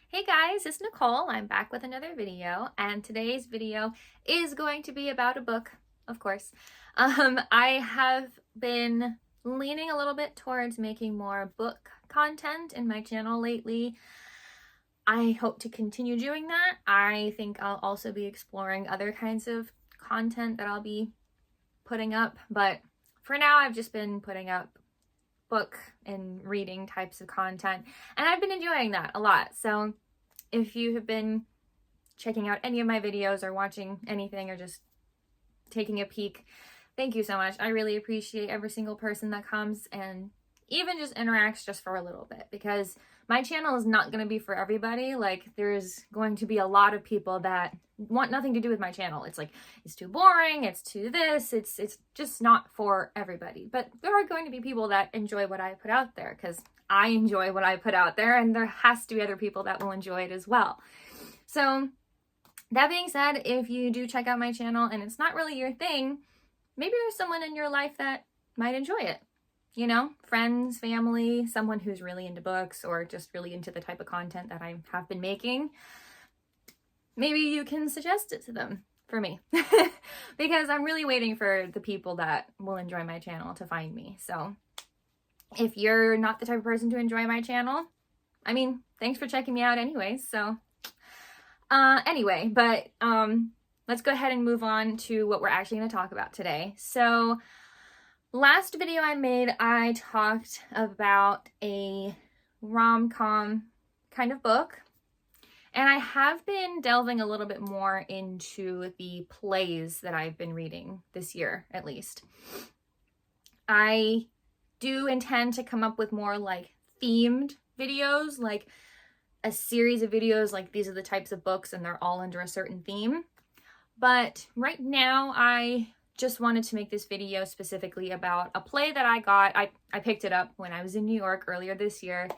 Hey guys, it's Nicole. I'm back with another video, and today's video is going to be about a book, of course. I have been leaning a little bit towards making more book content in my channel lately. I hope to continue doing that. I think I'll also be exploring other kinds of content that I'll be putting up, but for now I've just been putting up book and reading types of content, and I've been enjoying that a lot. So if you have been checking out any of my videos or watching anything or just taking a peek, thank you so much. I really appreciate every single person that comes and even just interacts just for a little bit, because my channel is not going to be for everybody. Like, there's going to be a lot of people that want nothing to do with my channel. It's like, it's too boring, it's too this, it's just not for everybody. But there are going to be people that enjoy what I put out there, because I enjoy what I put out there, and there has to be other people that will enjoy it as well. So that being said, if you do check out my channel and it's not really your thing, maybe there's someone in your life that might enjoy it. You know, friends, family, someone who's really into books or just really into the type of content that I have been making. Maybe you can suggest it to them for me because I'm really waiting for the people that will enjoy my channel to find me. So if you're not the type of person to enjoy my channel, I mean, thanks for checking me out anyways. So anyway, but let's go ahead and move on to what we're actually going to talk about today. So last video I made, I talked about a rom-com kind of book, and I have been delving a little bit more into the plays that I've been reading this year, at least. I do intend to come up with more like themed videos, like a series of videos like these are the types of books and they're all under a certain theme. But right now I just wanted to make this video specifically about a play that I got. I picked it up when I was in New York earlier this year.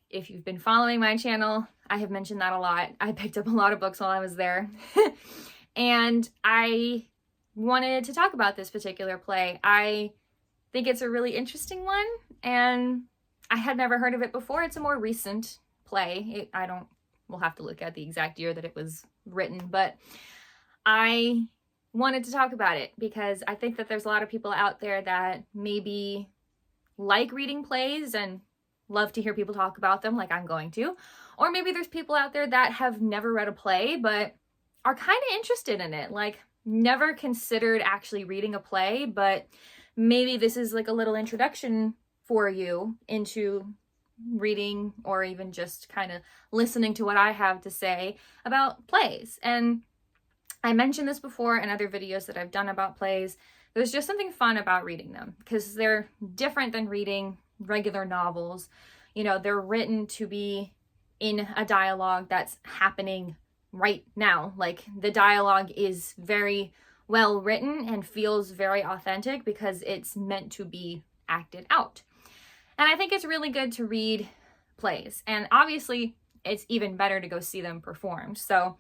If you've been following my channel, I have mentioned that a lot. I picked up a lot of books while I was there. And I wanted to talk about this particular play. I think it's a really interesting one, and I had never heard of it before. It's a more recent play. We'll have to look at the exact year that it was written, but I wanted to talk about it because I think that there's a lot of people out there that maybe like reading plays and love to hear people talk about them like I'm going to. Or maybe there's people out there that have never read a play but are kind of interested in it, like never considered actually reading a play, but maybe this is like a little introduction for you into reading or even just kind of listening to what I have to say about plays. And I mentioned this before in other videos that I've done about plays. There's just something fun about reading them because they're different than reading regular novels. You know, they're written to be in a dialogue that's happening right now. Like, the dialogue is very well written and feels very authentic because it's meant to be acted out. And I think it's really good to read plays. And obviously, it's even better to go see them performed. So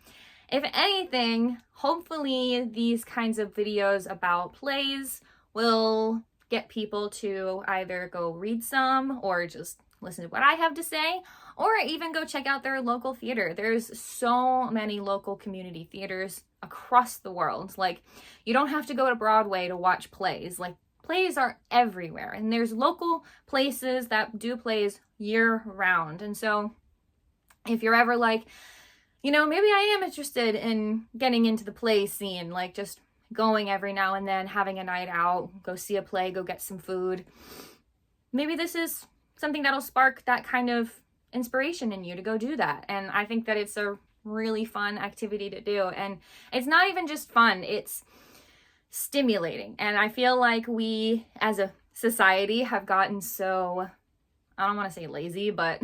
if anything, hopefully these kinds of videos about plays will get people to either go read some or just listen to what I have to say, or even go check out their local theater. There's so many local community theaters across the world. Like, you don't have to go to Broadway to watch plays. Like, plays are everywhere, and there's local places that do plays year round. And so if you're ever like, you know, maybe I am interested in getting into the play scene, like just going every now and then, having a night out, go see a play, go get some food. Maybe this is something that'll spark that kind of inspiration in you to go do that. And I think that it's a really fun activity to do. And it's not even just fun, it's stimulating. And I feel like we as a society have gotten so, I don't want to say lazy, but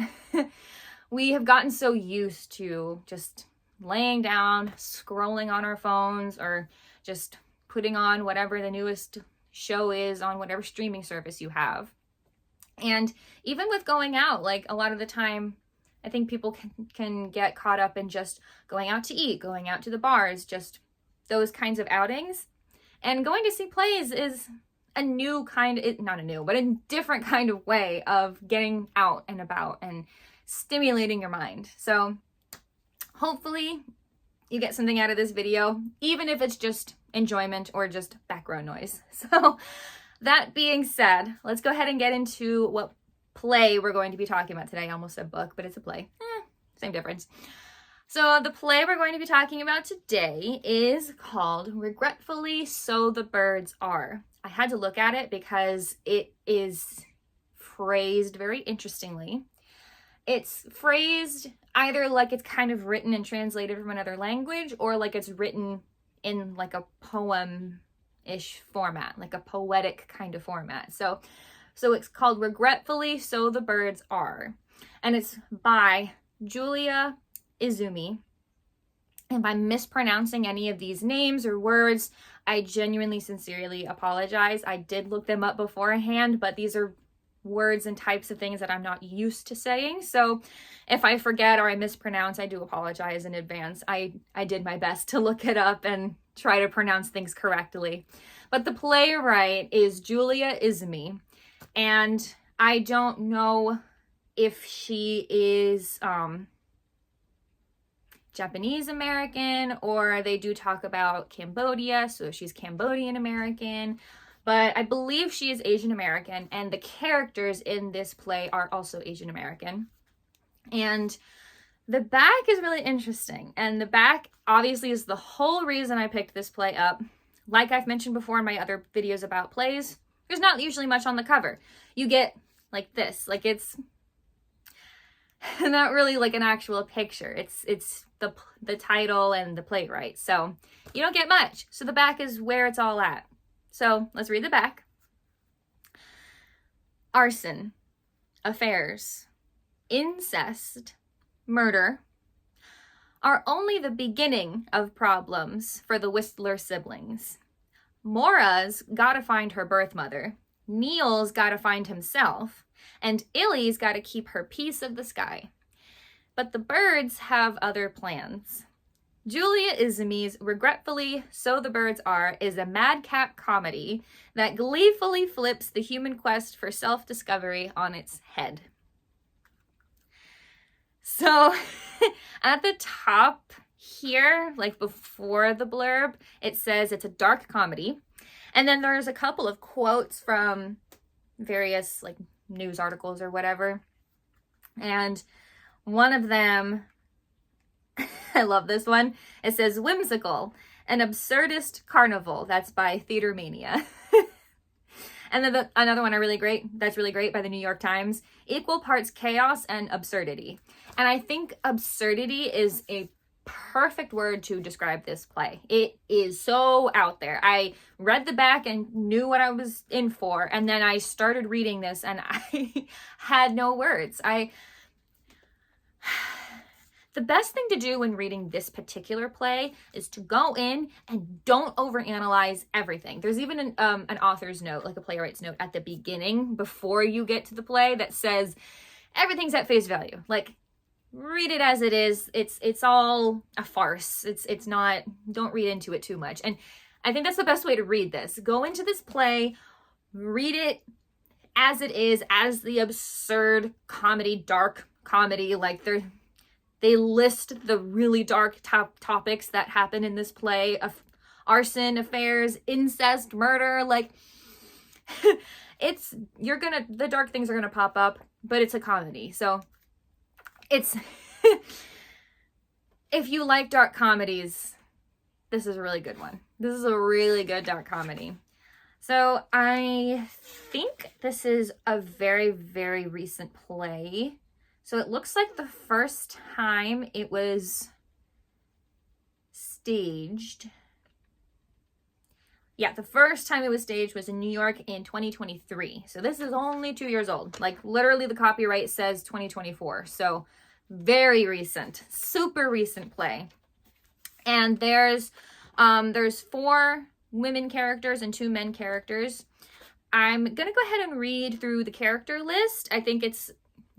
we have gotten so used to just laying down, scrolling on our phones, or just putting on whatever the newest show is on whatever streaming service you have. And even with going out, like a lot of the time, I think people can get caught up in just going out to eat, going out to the bars, just those kinds of outings. And going to see plays is a new kind, not a new, but a different kind of way of getting out and about and stimulating your mind. So Hopefully you get something out of this video, even if it's just enjoyment or just background noise. So that being said, let's go ahead and get into what play we're going to be talking about today. I almost said book, but it's a play. Same difference. So the play we're going to be talking about today is called Regretfully, So the Birds Are. I had to look at it because it is phrased very interestingly. It's phrased either like it's kind of written and translated from another language, or like it's written in like a poem-ish format, like a poetic kind of format. So it's called Regretfully, So the Birds Are. And it's by Julia Izumi. And if I'm mispronouncing any of these names or words, I genuinely, sincerely apologize. I did look them up beforehand, but these are words and types of things that I'm not used to saying. So if I forget or I mispronounce, I do apologize in advance. I did my best to look it up and try to pronounce things correctly. But the playwright is Julia Izumi, and I don't know if she is Japanese American, or they do talk about Cambodia, so she's Cambodian American. But I believe she is Asian American, and the characters in this play are also Asian American. And the back is really interesting. And the back obviously is the whole reason I picked this play up. Like I've mentioned before in my other videos about plays, there's not usually much on the cover. You get like this, like it's not really like an actual picture. It's the title and the playwright. So you don't get much. So the back is where it's all at. So let's read the back. Arson, affairs, incest, murder are only the beginning of problems for the Whistler siblings. Mora's gotta find her birth mother, Neil's gotta find himself, and Illy's gotta keep her piece of the sky. But the birds have other plans. Julia Izumi's Regretfully, So the Birds Are is a madcap comedy that gleefully flips the human quest for self-discovery on its head. So at the top here, like before the blurb, it says it's a dark comedy. And then there's a couple of quotes from various like news articles or whatever. And one of them, I love this one. It says, whimsical, an absurdist carnival. That's by Theater Mania. And then another one that's really great by the New York Times, equal parts chaos and absurdity. And I think absurdity is a perfect word to describe this play. It is so out there. I read the back and knew what I was in for. And then I started reading this and I had no words. The best thing to do when reading this particular play is to go in and don't overanalyze everything. There's even an author's note, like a playwright's note at the beginning before you get to the play that says everything's at face value. Like, read it as it is. It's all a farce. It's not, don't read into it too much. And I think that's the best way to read this. Go into this play, read it as it is, as the absurd comedy, dark comedy, like they list the really dark topics that happen in this play of arson, affairs, incest, murder. Like the dark things are gonna pop up, but it's a comedy. So it's, if you like dark comedies, this is a really good one. This is a really good dark comedy. So I think this is a very, very recent play. So it looks like the first time it was staged. Yeah, the first time it was staged was in New York in 2023. So this is only 2 years old. Like literally the copyright says 2024. So very recent, super recent play. And there's 4 women characters and 2 men characters. I'm going to go ahead and read through the character list. I think it's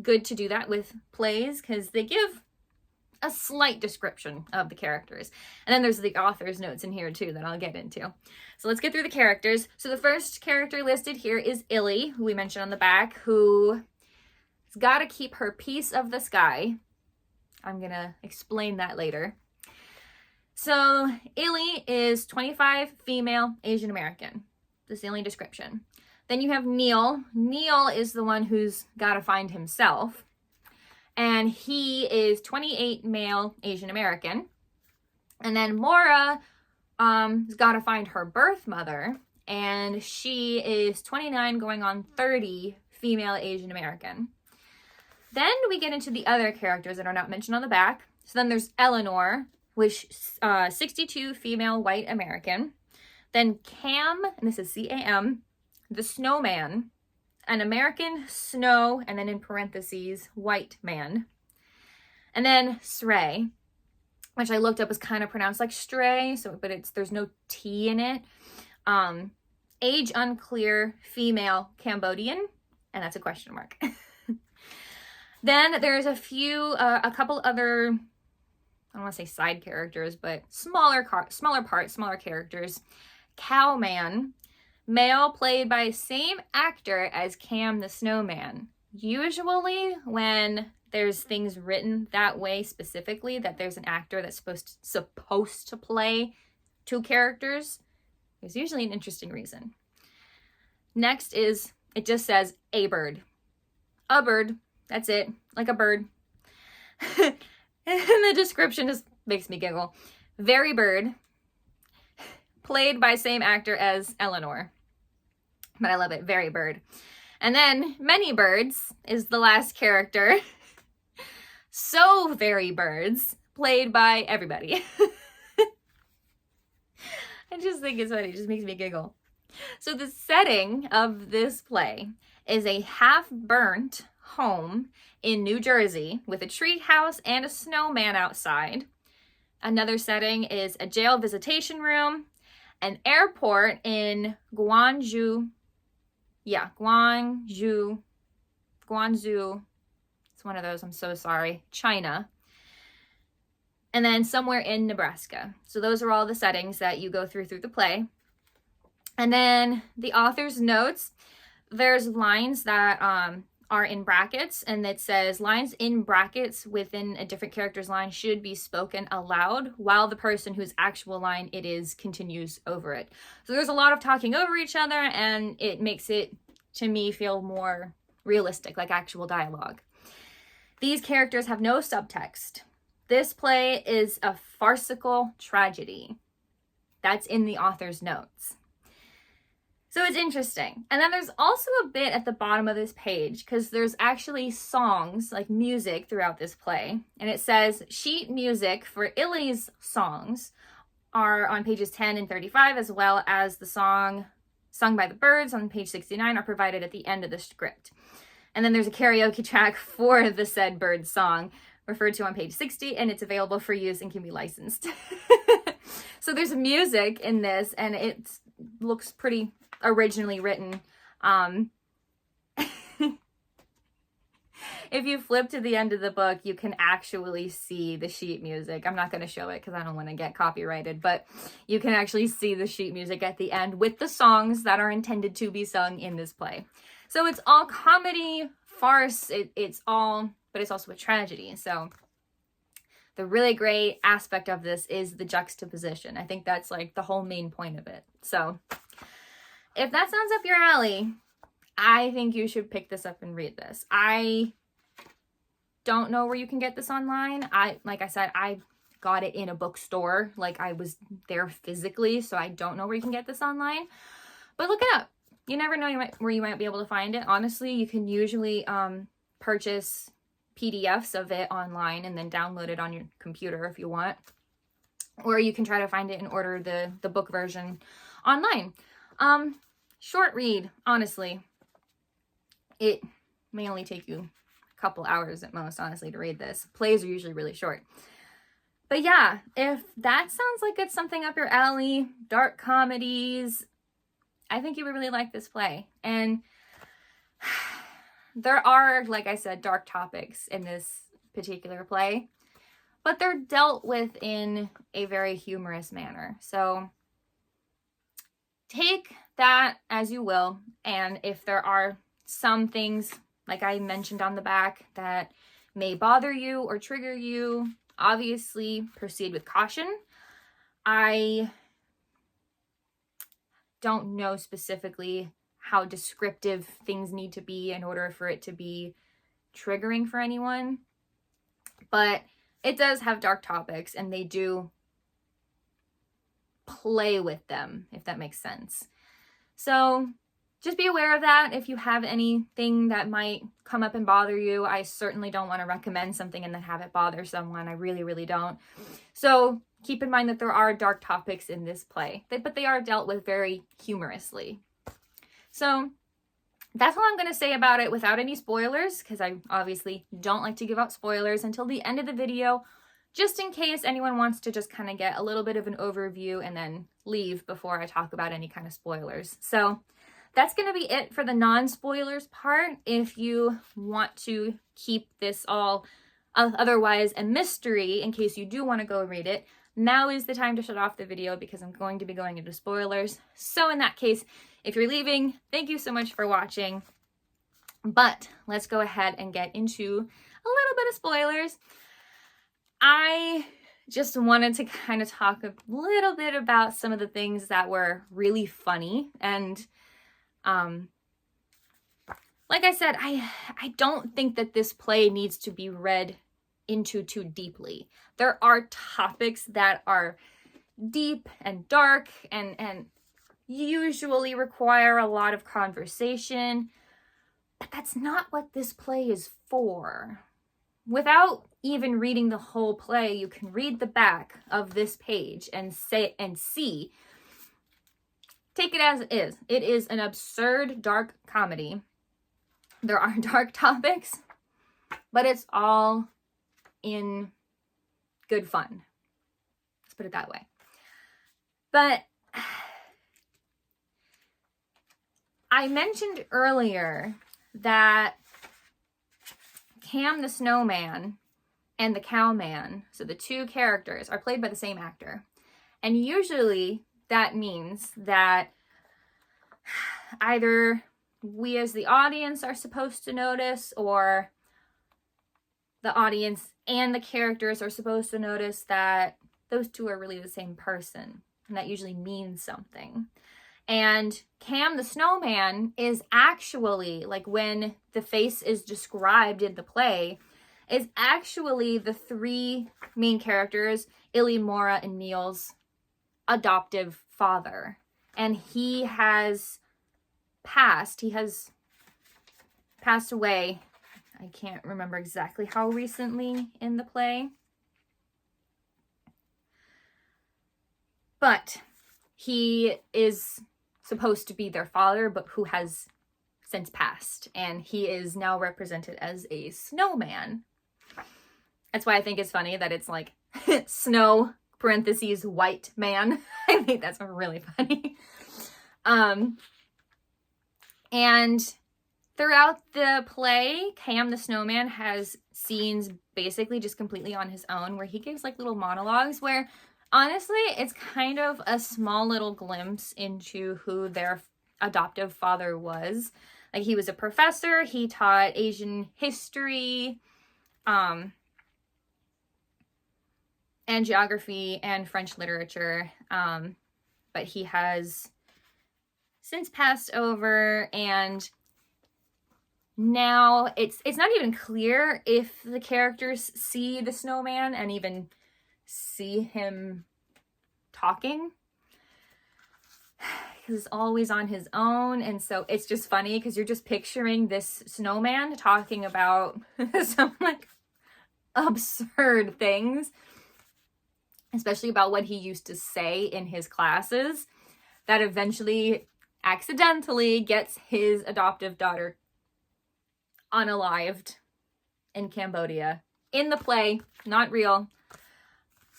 good to do that with plays because they give a slight description of the characters. And then there's the author's notes in here too that I'll get into. So let's get through the characters. So the first character listed here is Illy, who we mentioned on the back, who's got to keep her piece of the sky. I'm gonna explain that later. So Illy is 25, female, Asian American. That's the only description. Then you have Neil. Neil is the one who's got to find himself. And he is 28, male, Asian American. And then Mora has got to find her birth mother. And she is 29, going on 30, female, Asian American. Then we get into the other characters that are not mentioned on the back. So then there's Eleanor, which 62, female, white American. Then Cam, and this is C-A-M, the snowman, an American snow, and then in parentheses, white man. And then Sray, which I looked up is kind of pronounced like stray, but there's no T in it. Age unclear, female, Cambodian, and that's a question mark. Then there's a couple other, I don't want to say side characters, but smaller characters. Cowman, male, played by the actor as Cam the Snowman. Usually when there's things written that way specifically, that there's an actor that's supposed to play two characters, there's usually an interesting reason. Next is, it just says a bird. A bird, that's it, like a bird. And the description just makes me giggle. Very bird, played by same actor as Eleanor. But I love it, very bird. And then Many Birds is the last character. So Very Birds, played by everybody. I just think it's funny, it just makes me giggle. So the setting of this play is a half-burnt home in New Jersey with a tree house and a snowman outside. Another setting is a jail visitation room, an airport in Guangzhou. Yeah, Guangzhou. It's one of those, I'm so sorry. China. And then somewhere in Nebraska. So those are all the settings that you go through the play. And then the author's notes, there's lines that are in brackets, and it says lines in brackets within a different character's line should be spoken aloud while the person whose actual line it is continues over it. So there's a lot of talking over each other, and it makes it, to me, feel more realistic, like actual dialogue. These characters have no subtext. This play is a farcical tragedy. That's in the author's notes. So it's interesting. And then there's also a bit at the bottom of this page, because there's actually songs, like music, throughout this play. And it says sheet music for Illy's songs are on pages 10 and 35, as well as the song sung by the birds on page 69 are provided at the end of the script. And then there's a karaoke track for the said bird song referred to on page 60, and it's available for use and can be licensed. So there's music in this, and it looks pretty originally written. If you flip to the end of the book, you can actually see the sheet music. I'm not going to show it because I don't want to get copyrighted, but you can actually see the sheet music at the end with the songs that are intended to be sung in this play. So it's all comedy, farce, it's all, but it's also a tragedy. So the really great aspect of this is the juxtaposition. I think that's like the whole main point of it. So if that sounds up your alley, I think you should pick this up and read this. I don't know where you can get this online. Like I said, I got it in a bookstore. Like I was there physically, so I don't know where you can get this online. But look it up. You never know where you might be able to find it. Honestly, you can usually purchase PDFs of it online and then download it on your computer if you want. Or you can try to find it and order the book version online. Short read, honestly. It may only take you a couple hours at most, honestly, to read this. Plays are usually really short. But yeah, if that sounds like it's something up your alley, dark comedies, I think you would really like this play. And there are, like I said, dark topics in this particular play, but they're dealt with in a very humorous manner. So take that as you will, and if there are some things, like I mentioned on the back, that may bother you or trigger you, obviously proceed with caution. I don't know specifically how descriptive things need to be in order for it to be triggering for anyone, but it does have dark topics and they do play with them, if that makes sense. So just be aware of that. If you have anything that might come up and bother you, I certainly don't want to recommend something and then have it bother someone. I really, really don't. So keep in mind that there are dark topics in this play, but they are dealt with very humorously. So that's all I'm going to say about it without any spoilers, because I obviously don't like to give out spoilers until the end of the video, just in case anyone wants to just kind of get a little bit of an overview and then leave before I talk about any kind of spoilers. So that's going to be it for the non-spoilers part. If you want to keep this all otherwise a mystery in case you do want to go read it, now is the time to shut off the video because I'm going to be going into spoilers. So in that case, if you're leaving, thank you so much for watching. But let's go ahead and get into a little bit of spoilers. I just wanted to kind of talk a little bit about some of the things that were really funny. And like I said, I don't think that this play needs to be read into too deeply. There are topics that are deep and dark and usually require a lot of conversation, but that's not what this play is for. Without even reading the whole play, you can read the back of this page and see. Take it as it is. It is an absurd, dark comedy. There are dark topics, but it's all in good fun. Let's put it that way. But I mentioned earlier that Cam the Snowman and the Cowman, so the two characters, are played by the same actor. And usually that means that either we as the audience are supposed to notice, or the audience and the characters are supposed to notice that those two are really the same person. And that usually means something. And Cam the Snowman is actually, like when the face is described in the play, is actually the three main characters, Illy, Mora, and Neil's adoptive father. And he has passed away. I can't remember exactly how recently in the play. But he is supposed to be their father, but who has since passed. And he is now represented as a snowman. That's why I think it's funny that it's like snow, parentheses, white man. I think that's really funny. And throughout the play, Cam the Snowman has scenes basically just completely on his own where he gives like little monologues where honestly it's kind of a small little glimpse into who their adoptive father was. Like he was a professor, he taught Asian history, and geography and French literature, but he has since passed over, and now it's not even clear if the characters see the snowman and even see him talking, because he's always on his own. And so it's just funny because you're just picturing this snowman talking about some like absurd things, especially about what he used to say in his classes, that eventually accidentally gets his adoptive daughter unalived in Cambodia. In the play, not real.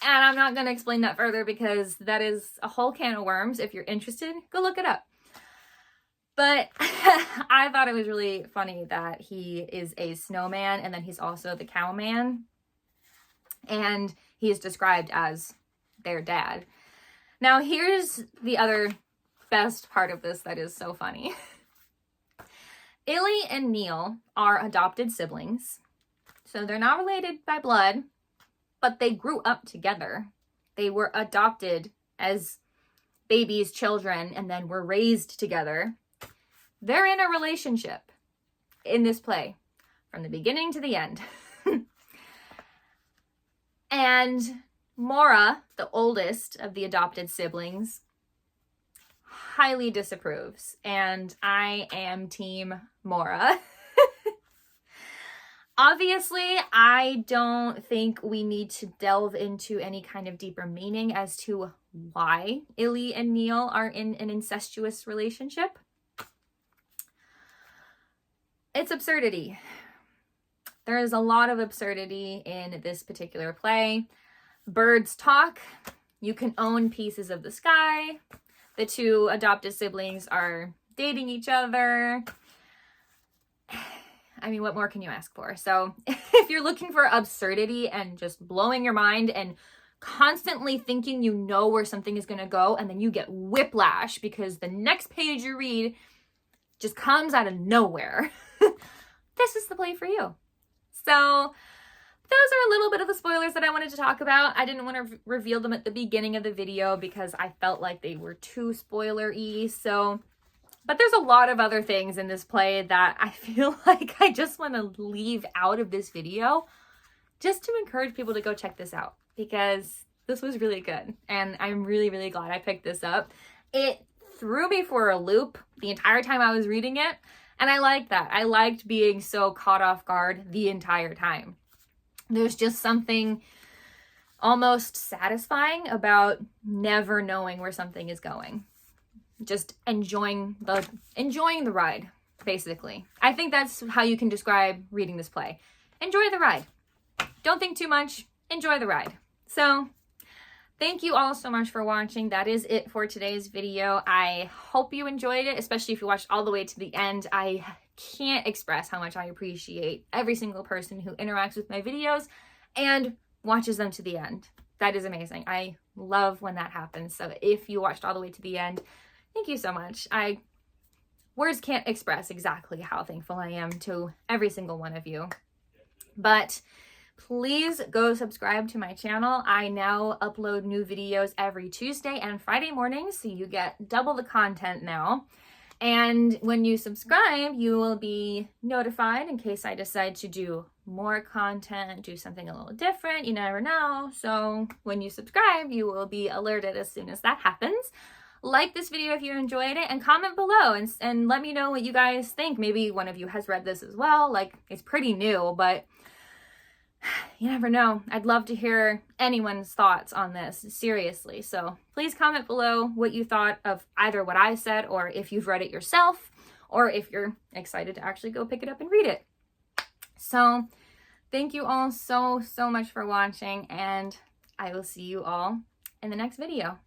And I'm not going to explain that further because that is a whole can of worms. If you're interested, go look it up. But I thought it was really funny that he is a snowman and then he's also the cowman. And he is described as their dad. Now, here's the other best part of this that is so funny. Illy and Neil are adopted siblings. So they're not related by blood, but they grew up together. They were adopted as babies, children, and then were raised together. They're in a relationship in this play from the beginning to the end. And Maura, the oldest of the adopted siblings, highly disapproves, and I am Team Maura. Obviously, I don't think we need to delve into any kind of deeper meaning as to why Illy and Neil are in an incestuous relationship. It's absurdity. There is a lot of absurdity in this particular play. Birds talk. You can own pieces of the sky. The two adopted siblings are dating each other. I mean, what more can you ask for? So if you're looking for absurdity and just blowing your mind and constantly thinking you know where something is going to go, and then you get whiplash because the next page you read just comes out of nowhere, this is the play for you. So those are a little bit of the spoilers that I wanted to talk about. I didn't want to reveal them at the beginning of the video because I felt like they were too spoiler-y. But there's a lot of other things in this play that I feel like I just want to leave out of this video just to encourage people to go check this out, because this was really good. And I'm really, really glad I picked this up. It threw me for a loop the entire time I was reading it. And I liked that. I liked being so caught off guard the entire time. There's just something almost satisfying about never knowing where something is going. Just enjoying the ride, basically. I think that's how you can describe reading this play. Enjoy the ride. Don't think too much. Enjoy the ride. So, thank you all so much for watching. That is it for today's video. I hope you enjoyed it, especially if you watched all the way to the end. I can't express how much I appreciate every single person who interacts with my videos and watches them to the end. That is amazing. I love when that happens. So if you watched all the way to the end, thank you so much. Words can't express exactly how thankful I am to every single one of you. But please go subscribe to my channel. I now upload new videos every Tuesday and Friday mornings, so you get double the content now. And when you subscribe, you will be notified in case I decide to do more content, do something a little different. You never know. So when you subscribe, you will be alerted as soon as that happens. Like this video if you enjoyed it, and comment below and let me know what you guys think. Maybe one of you has read this as well. Like, it's pretty new, but you never know. I'd love to hear anyone's thoughts on this, seriously. So please comment below what you thought of either what I said, or if you've read it yourself, or if you're excited to actually go pick it up and read it. So thank you all so much for watching, and I will see you all in the next video.